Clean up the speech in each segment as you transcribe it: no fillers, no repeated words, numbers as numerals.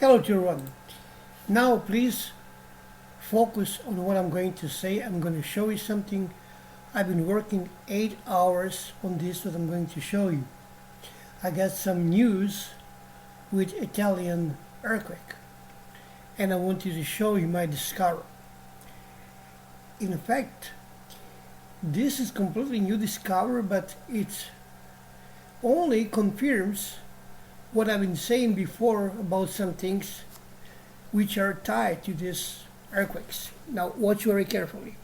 Hello to everyone. Now please focus on what I'm going to say. I'm going to show you something. I've been working 8 hours on this, what I'm going to show you. I got some news with Italian earthquake, and I wanted to show you my discovery. In fact, this is completely new discovery, but it only confirms what I've been saying before about some things which are tied to these earthquakes. Now watch very carefully.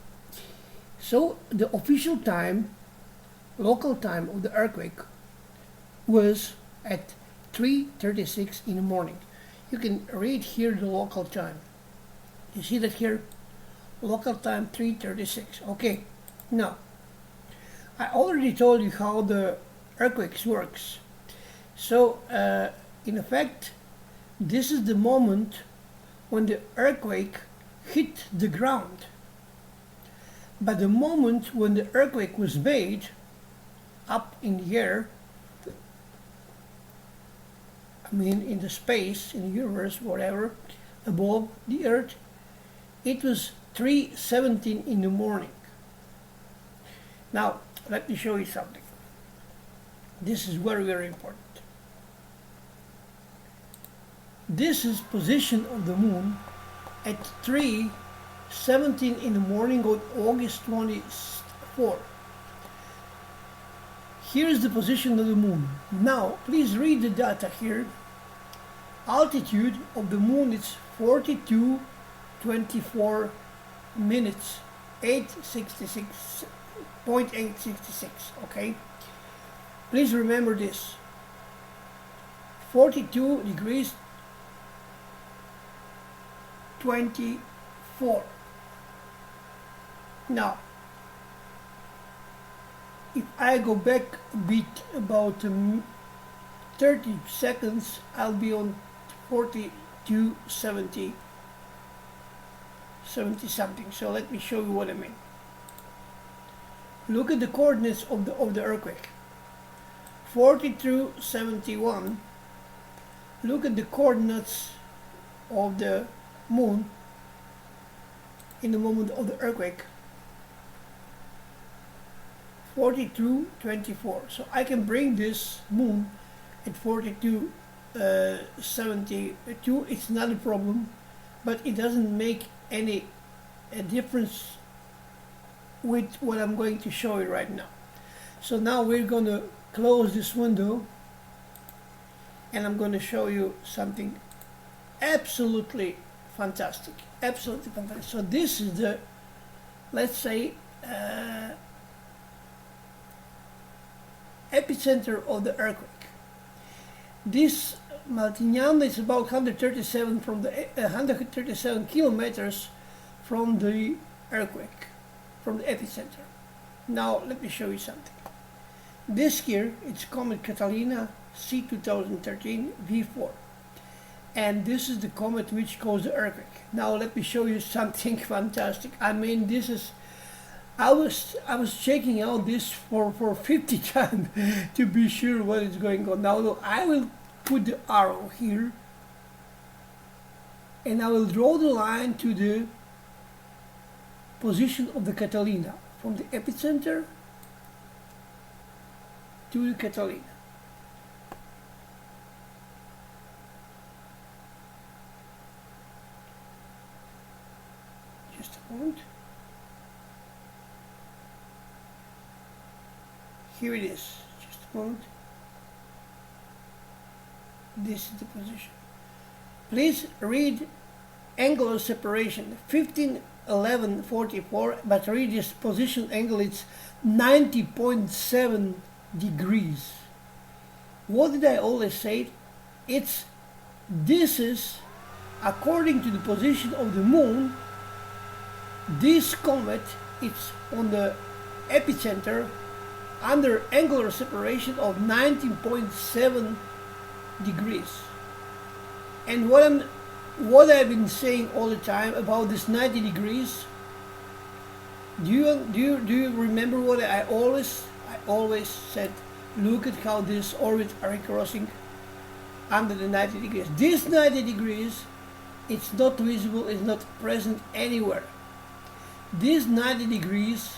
So the official time, local time of the earthquake was at 3:36 in the morning. You can read here the local time. You see that here? Local time 3:36. Okay, now I already told you how the earthquakes works. So in effect, this is the moment when the earthquake hit the ground. But the moment when the earthquake was made up in the air, I mean in the space, in the universe, whatever, above the earth, it was 3:17 in the morning. Now let me show you something. This is very, very important. This is position of the moon at 3:17 in the morning on August 24. Here is the position of the moon. Now please read the data here. Altitude of the moon is 42.24 minutes, 866.866. Okay, please remember this. 42 degrees 24. Now, if I go back a bit, about 30 seconds, I'll be on 42.70 something. So let me show you what I mean. Look at the coordinates of the earthquake. 42.71. Look at the coordinates of the moon in the moment of the earthquake. 42.24. So I can bring this moon at 42.72. It's not a problem, but it doesn't make any difference with what I'm going to show you right now. So now we're going to close this window, and I'm going to show you something absolutely fantastic. Absolutely fantastic. So this is the, let's say, epicenter of the earthquake. This Maltignano is about 137 kilometers from the earthquake, from the epicenter. Now let me show you something. This here, it's Comet Catalina C 2013 V4. And this is the comet which caused the earthquake. Now let me show you something fantastic. I mean, this is, I was checking out this for 50 times to be sure what is going on. Now I will put the arrow here, and I will draw the line to the position of the Catalina, from the epicenter to the Catalina. Just a moment. Here it is. Just a moment. This is the position. Please read angular separation 15:11:44, but read this position angle. It's 90.7 degrees. What did I always say? This is according to the position of the moon. This comet is on the epicenter under angular separation of 19.7 degrees. And what I've been saying all the time about this 90 degrees, do you remember what I always said? Look at how these orbits are crossing. under the 90 degrees. This 90 degrees, it's not visible, it's not present anywhere. These 90 degrees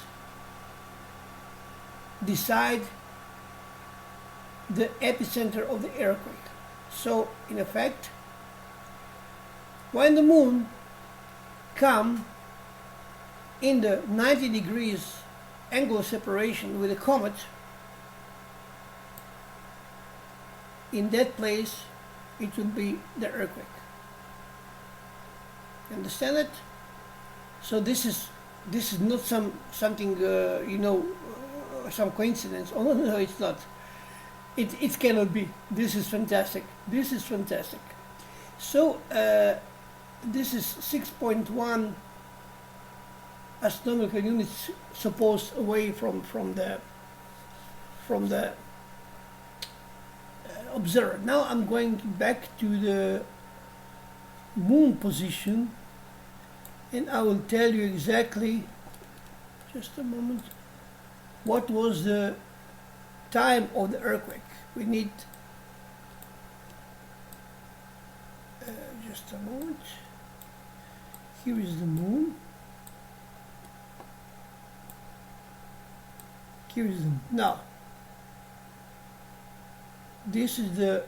decide the epicenter of the earthquake. So in effect, when the moon comes in the 90 degrees angle of separation with a comet, in that place it will be the earthquake. Understand it? So this is not something some coincidence. Oh no, it's not. It cannot be. This is fantastic. This is fantastic. So this is 6.1 astronomical units supposed away from the observer. Now I'm going back to the moon position, and I will tell you exactly, just a moment, what was the time of the earthquake. We need just a moment. Here is the moon. Here is the, now this is the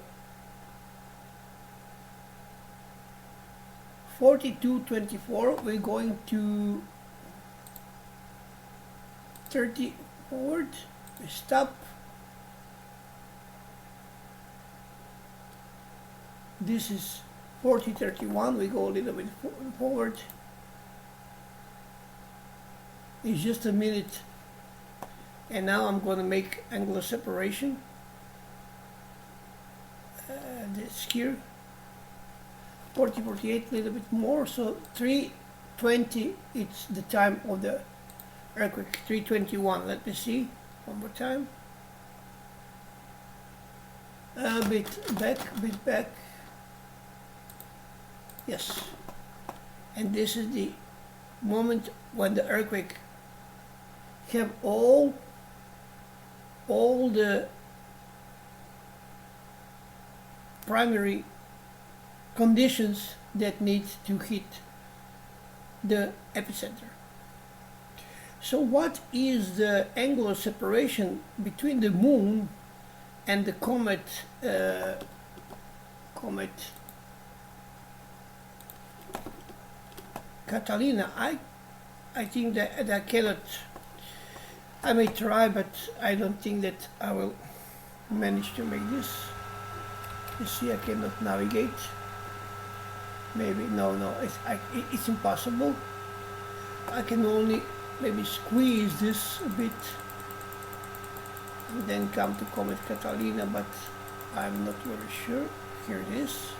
4224. We're going to 30 forward. We stop. This is 4031. We go a little bit forward. It's just a minute. And now I'm going to make angular separation. This here. 4048, a little bit more. So 320, it's the time of the earthquake. 321. Let me see. One more time. A bit back. Yes. And this is the moment when the earthquake have all the primary conditions that need to hit the epicenter. So what is the angular separation between the moon and the comet Catalina? I think that I cannot. I may try, but I don't think that I will manage to make this. You see, I cannot navigate. Maybe no, it's impossible. I can only maybe squeeze this a bit and then come to Comet Catalina, but I'm not very sure. Here it is.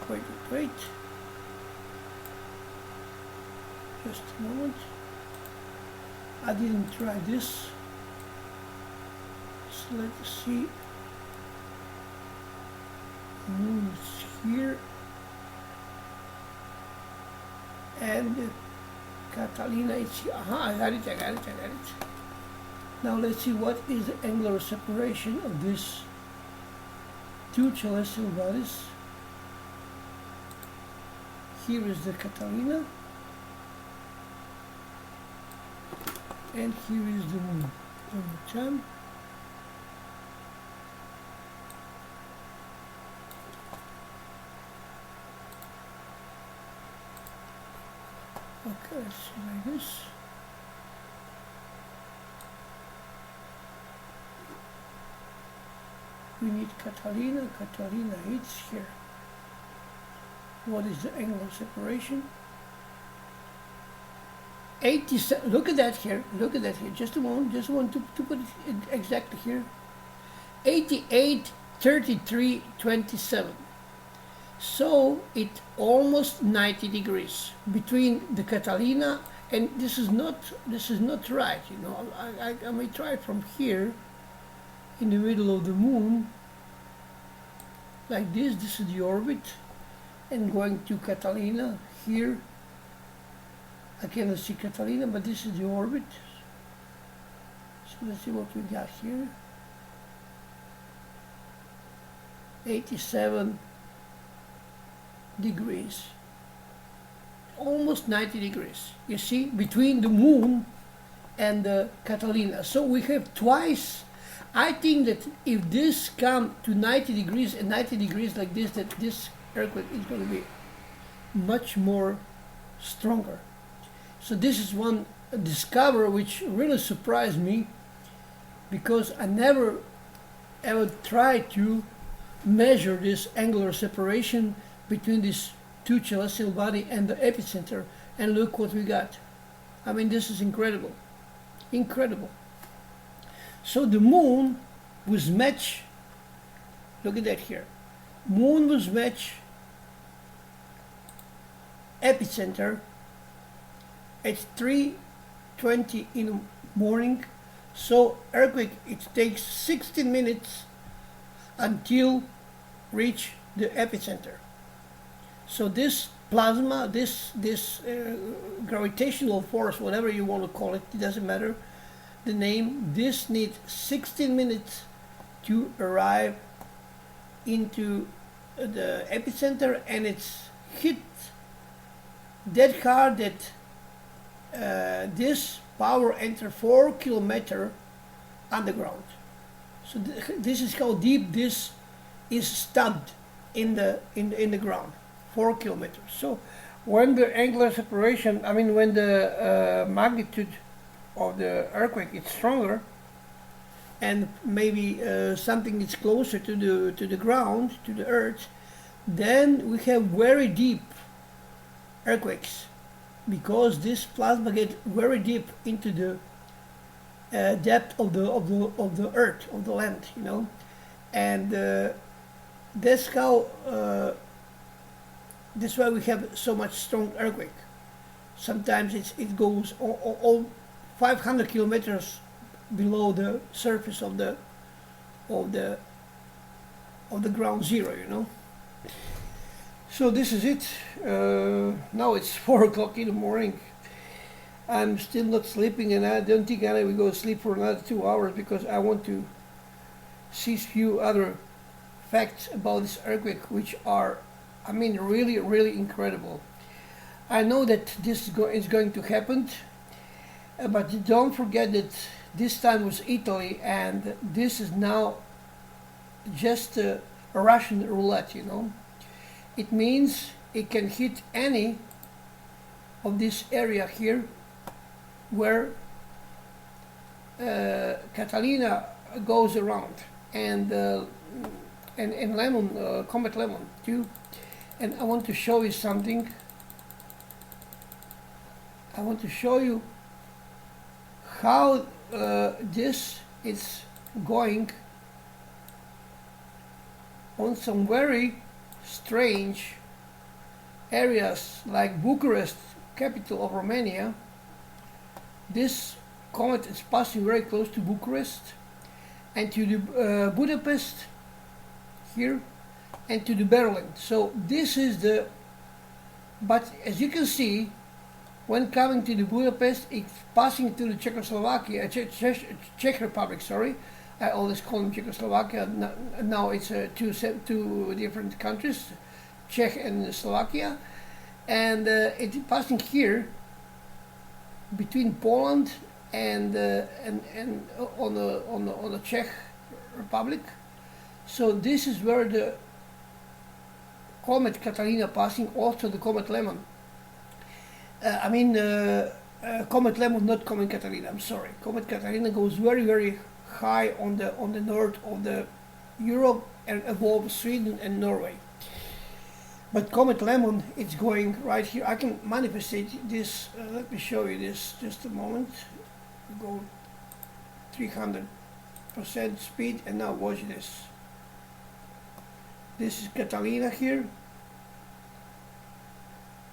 Wait. Just a moment. I didn't try this. So let's see. Moon is here. And Catalina is here. I got it. Now let's see what is the angular separation of these two celestial bodies. Here is the Catalina, and here is the moon. One more time. Okay, let's see like this. We need Catalina. Catalina hits here. What is the angular separation? 87. Look at that here. Look at that here. Just a moment. Just want to put it exactly here. 88, 33, 27. So it almost 90 degrees between the Catalina, and this is not right. You know, I may try from here in the middle of the moon like this. This is the orbit, and going to Catalina here. I cannot see Catalina, but this is the orbit. So let's see what we got here. 87 degrees, almost 90 degrees, you see, between the moon and the Catalina. So we have twice. I think that if this come to 90 degrees and 90 degrees like this, that this earthquake is going to be much more stronger. So this is one discovery which really surprised me, because I never ever tried to measure this angular separation between these two celestial body and the epicenter, and look what we got. I mean, this is incredible. Incredible. So the moon was matched, look at that here, moon was matched epicenter at 3:20 in the morning. So earthquake, it takes 16 minutes until reach the epicenter. So this plasma, this gravitational force, whatever you want to call it, it doesn't matter the name, this needs 16 minutes to arrive into the epicenter, and it's hit that hard that this power entered 4 kilometers underground. So this is how deep this is stubbed in the ground, 4 kilometers. So when the angular separation, I mean when the magnitude of the earthquake is stronger, and maybe something is closer to the ground, to the earth, then we have very deep earthquakes, because this plasma gets very deep into the depth of the earth, of the land, you know, and that's how that's why we have so much strong earthquake. Sometimes it goes all 500 kilometers below the surface of the ground zero, you know. So this is it. Now it's 4 o'clock in the morning. I'm still not sleeping, and I don't think I will go to sleep for another 2 hours, because I want to see a few other facts about this earthquake, which are, I mean, really, really incredible. I know that this is going to happen, but don't forget that this time was Italy, and this is now just a Russian roulette, you know. It means it can hit any of this area here where Catalina goes around, and Lemon, Comet Lemon too. And I want to show you something. I want to show you how this is going on some very strange areas like Bucharest, capital of Romania. This comet is passing very close to Bucharest and to the Budapest here, and to the Berlin. So this is the, but as you can see, when coming to the Budapest, it's passing to the Czechoslovakia, Czech Republic, sorry. I always call them Czechoslovakia. Now it's two different countries, Czech and Slovakia, and it's passing here between Poland and on the Czech Republic. So this is where the Comet Catalina passing, also the Comet Lemon. Comet Lemon, not Comet Catalina. I'm sorry. Comet Catalina goes very, very high on the north of the Europe and above Sweden and Norway. But Comet Lemon, it's going right here. I can manifest this. Let me show you this. Just a moment. Go 300% speed, and now watch this. This is Catalina here.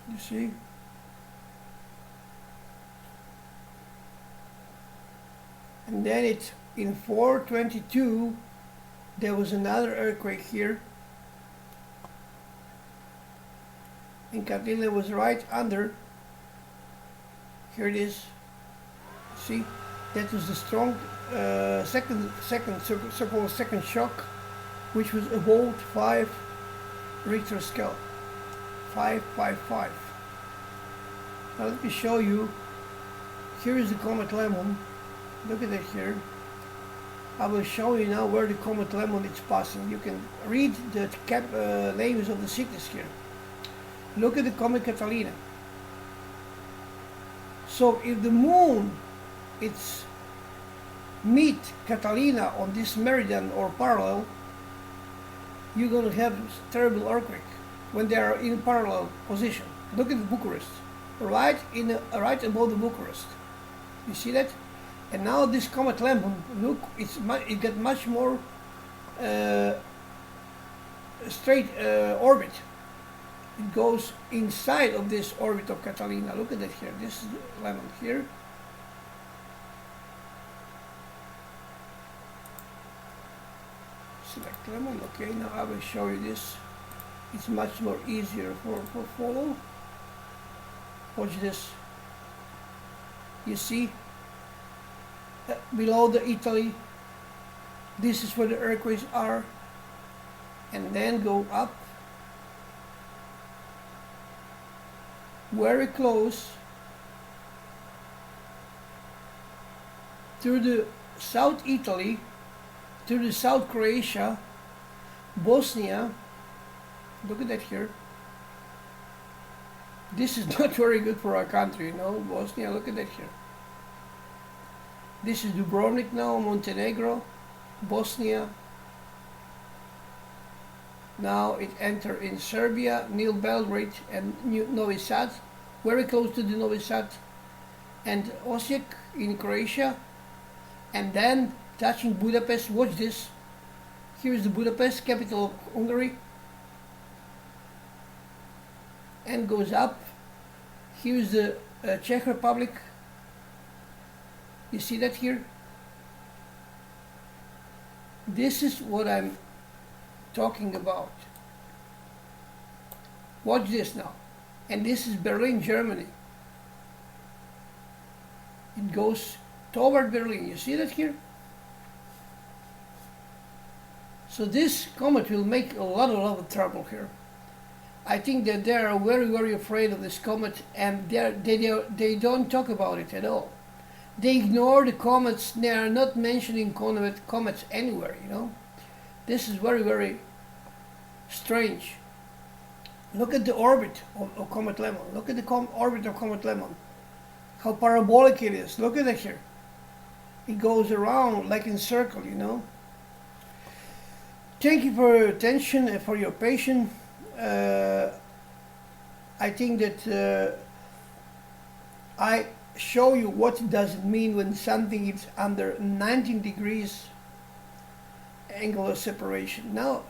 You see? And then it's in 422, there was another earthquake here. And Catalina was right under. Here it is. See? That was the strong second shock. which was about 5 Richter scale, 555. Now let me show you. Here is the Comet Lemon. Look at it here. I will show you now where the Comet Lemon is passing. You can read the names of the cities here. Look at the Comet Catalina. So if the moon it's meet Catalina on this meridian or parallel, you're going to have terrible earthquake when they are in parallel position. Look at Bucharest, right above the Bucharest. You see that? And now this Comet Lemon, look, it got much more straight orbit. It goes inside of this orbit of Catalina. Look at that here. This is the lemon here. Select lemon. Okay, now I will show you this. It's much more easier for follow. Watch this. You see, below the Italy, this is where the earthquakes are, and then go up very close to the South Italy, to the South Croatia, Bosnia. Look at that here. This is not very good for our country, you know, Bosnia. Look at that here. This is Dubrovnik now, Montenegro, Bosnia. Now it entered in Serbia, near Belgrade and Novi Sad, very close to the Novi Sad, and Osijek in Croatia, and then touching Budapest. Watch this. Here is the Budapest, capital of Hungary, and goes up. Here is the Czech Republic. You see that here? This is what I'm talking about. Watch this now. And this is Berlin, Germany. It goes toward Berlin. You see that here? So this comet will make a lot of trouble here. I think that they are very afraid of this comet, and they don't talk about it at all. They ignore the comets. They are not mentioning comets anywhere, you know. This is very strange. Look at the orbit of Comet Lemon. Look at the orbit of Comet Lemon. How parabolic it is. Look at it here. It goes around like in circle, you know. Thank you for your attention and for your patience. I think that I show you what does it mean when something is under 19 degrees angle of separation. Now,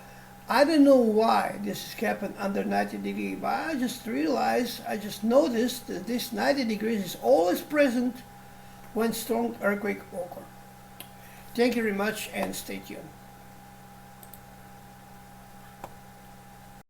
I don't know why this has happened under 90 degrees, but I just realized, I just noticed that this 90 degrees is always present when strong earthquake occur. Thank you very much and stay tuned.